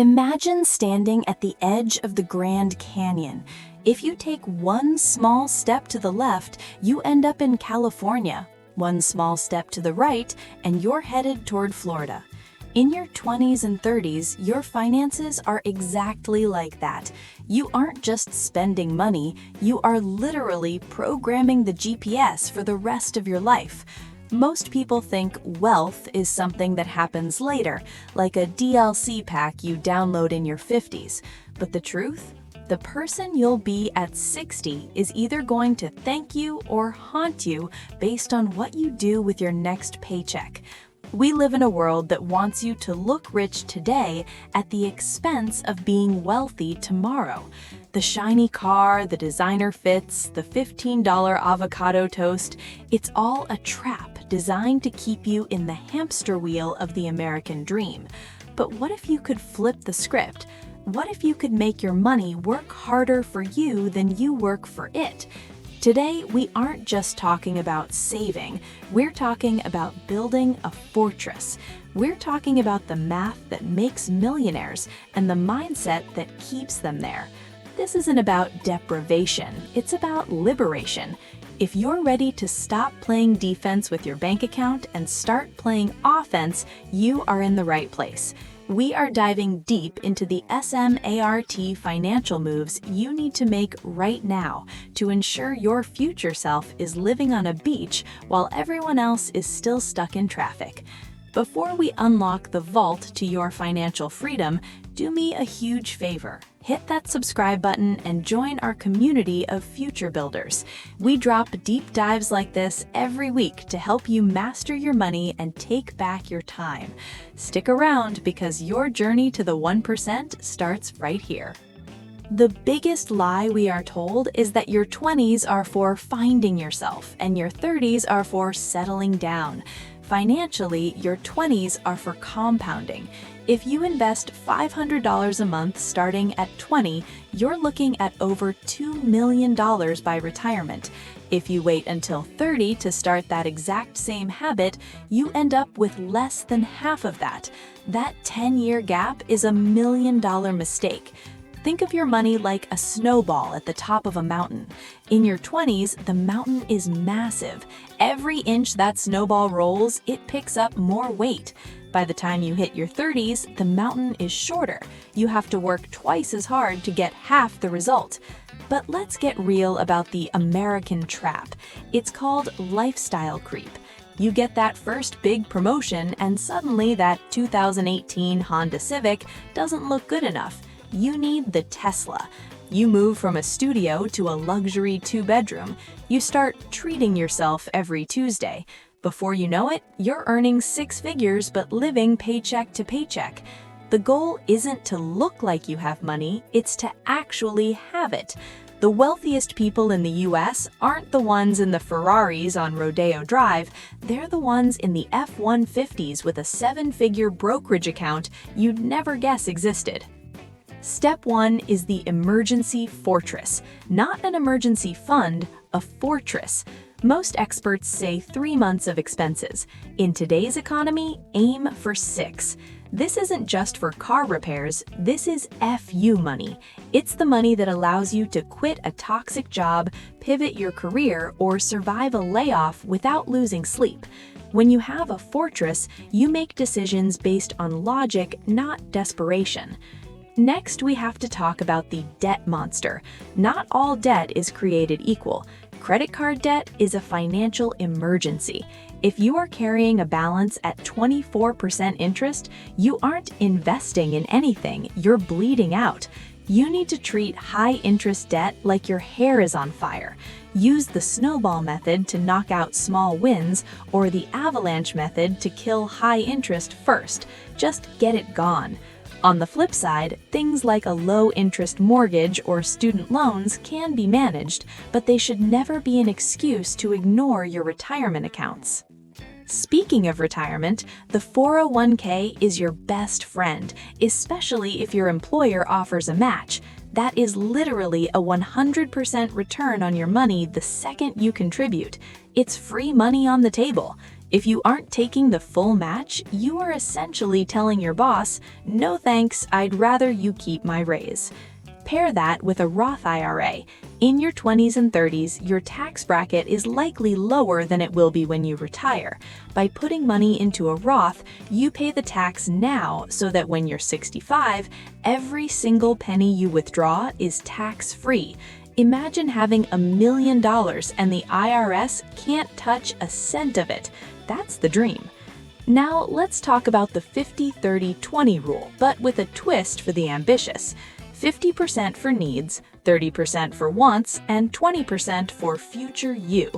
Imagine standing at the edge of the Grand Canyon. If you take one small step to the left, you end up in California. One small step to the right, and you're headed toward Florida. In your 20s and 30s, your finances are exactly like that. You aren't just spending money, you are literally programming the GPS for the rest of your life. Most people think wealth is something that happens later, like a DLC pack you download in your 50s. But the truth? The person you'll be at 60 is either going to thank you or haunt you based on what you do with your next paycheck. We live in a world that wants you to look rich today at the expense of being wealthy tomorrow. The shiny car, the designer fits, the $15 avocado toast, it's all a trap designed to keep you in the hamster wheel of the American dream. But what if you could flip the script? What if you could make your money work harder for you than you work for it? Today, we aren't just talking about saving, we're talking about building a fortress. We're talking about the math that makes millionaires and the mindset that keeps them there. This isn't about deprivation, it's about liberation. If you're ready to stop playing defense with your bank account and start playing offense, you are in the right place. We are diving deep into the SMART financial moves you need to make right now to ensure your future self is living on a beach while everyone else is still stuck in traffic. Before we unlock the vault to your financial freedom, do me a huge favor. Hit that subscribe button and join our community of future builders. We drop deep dives like this every week to help you master your money and take back your time. Stick around because your journey to the 1% starts right here. The biggest lie we are told is that your 20s are for finding yourself and your 30s are for settling down. Financially, your 20s are for compounding. If you invest $500 a month starting at 20, you're looking at over $2 million by retirement. If you wait until 30 to start that exact same habit, you end up with less than half of that. That 10-year gap is $1 million mistake. Think of your money like a snowball at the top of a mountain. In your 20s, the mountain is massive. Every inch that snowball rolls, it picks up more weight. By the time you hit your 30s, the mountain is shorter. You have to work twice as hard to get half the result. But let's get real about the American trap. It's called lifestyle creep. You get that first big promotion, and suddenly that 2018 Honda Civic doesn't look good enough. You need the Tesla. You move from a studio to a luxury 2-bedroom. You start treating yourself every Tuesday. Before you know it, you're earning 6 figures but living paycheck to paycheck. The goal isn't to look like you have money, it's to actually have it. The wealthiest people in the US aren't the ones in the Ferraris on Rodeo Drive, they're the ones in the F-150s with a 7-figure brokerage account you'd never guess existed. Step 1 is the emergency fortress. Not an emergency fund, a fortress. Most experts say 3 months of expenses. In today's economy, aim for 6. This isn't just for car repairs, this is FU money. It's the money that allows you to quit a toxic job, pivot your career, or survive a layoff without losing sleep. When you have a fortress, you make decisions based on logic, not desperation. Next, we have to talk about the debt monster. Not all debt is created equal. Credit card debt is a financial emergency. If you are carrying a balance at 24% interest, you aren't investing in anything, you're bleeding out. You need to treat high-interest debt like your hair is on fire. Use the snowball method to knock out small wins, or the avalanche method to kill high interest first. Just get it gone. On the flip side, things like a low-interest mortgage or student loans can be managed, but they should never be an excuse to ignore your retirement accounts. Speaking of retirement, the 401k is your best friend, especially if your employer offers a match. That is literally a 100% return on your money the second you contribute. It's free money on the table. If you aren't taking the full match, you are essentially telling your boss, "No thanks, I'd rather you keep my raise." Pair that with a Roth IRA. In your 20s and 30s, your tax bracket is likely lower than it will be when you retire. By putting money into a Roth, you pay the tax now so that when you're 65, every single penny you withdraw is tax-free. Imagine having $1 million and the IRS can't touch a cent of it. That's the dream. Now let's talk about the 50-30-20 rule, but with a twist for the ambitious. 50% for needs, 30% for wants, and 20% for future you.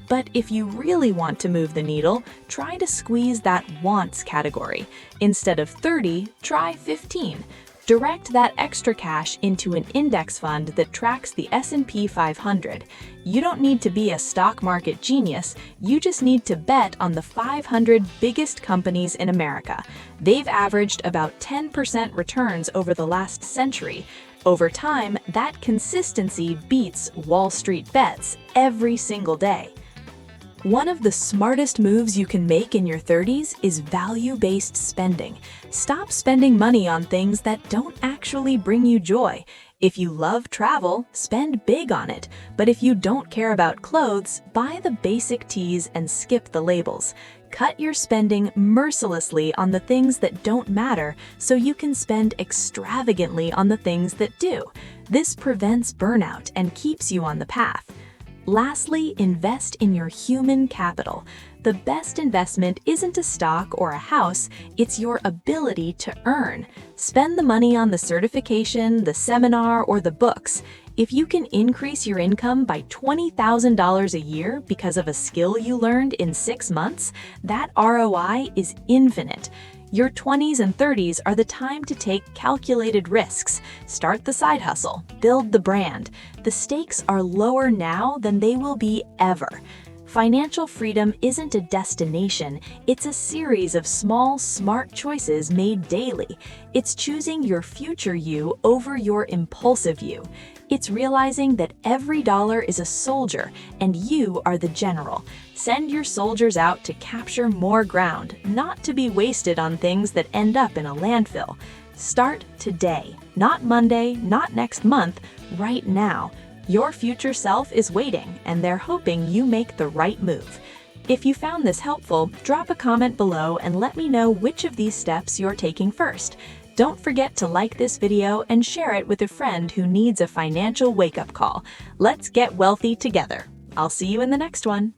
But if you really want to move the needle, try to squeeze that wants category. Instead of 30, try 15. Direct that extra cash into an index fund that tracks the S&P 500. You don't need to be a stock market genius, you just need to bet on the 500 biggest companies in America. They've averaged about 10% returns over the last century. Over time, that consistency beats Wall Street bets every single day. One of the smartest moves you can make in your 30s is value-based spending. Stop spending money on things that don't actually bring you joy. If you love travel, spend big on it. But if you don't care about clothes, buy the basic tees and skip the labels. Cut your spending mercilessly on the things that don't matter so you can spend extravagantly on the things that do. This prevents burnout and keeps you on the path. Lastly, invest in your human capital. The best investment isn't a stock or a house, it's your ability to earn. Spend the money on the certification, the seminar, or the books. If you can increase your income by $20,000 a year because of a skill you learned in 6 months, that ROI is infinite. Your 20s and 30s are the time to take calculated risks. Start the side hustle, build the brand. The stakes are lower now than they will be ever. Financial freedom isn't a destination, it's a series of small, smart choices made daily. It's choosing your future you over your impulsive you. It's realizing that every dollar is a soldier and you are the general. Send your soldiers out to capture more ground, not to be wasted on things that end up in a landfill. Start today, not Monday, not next month, right now. Your future self is waiting, and they're hoping you make the right move. If you found this helpful, drop a comment below and let me know which of these steps you're taking first. Don't forget to like this video and share it with a friend who needs a financial wake-up call. Let's get wealthy together. I'll see you in the next one.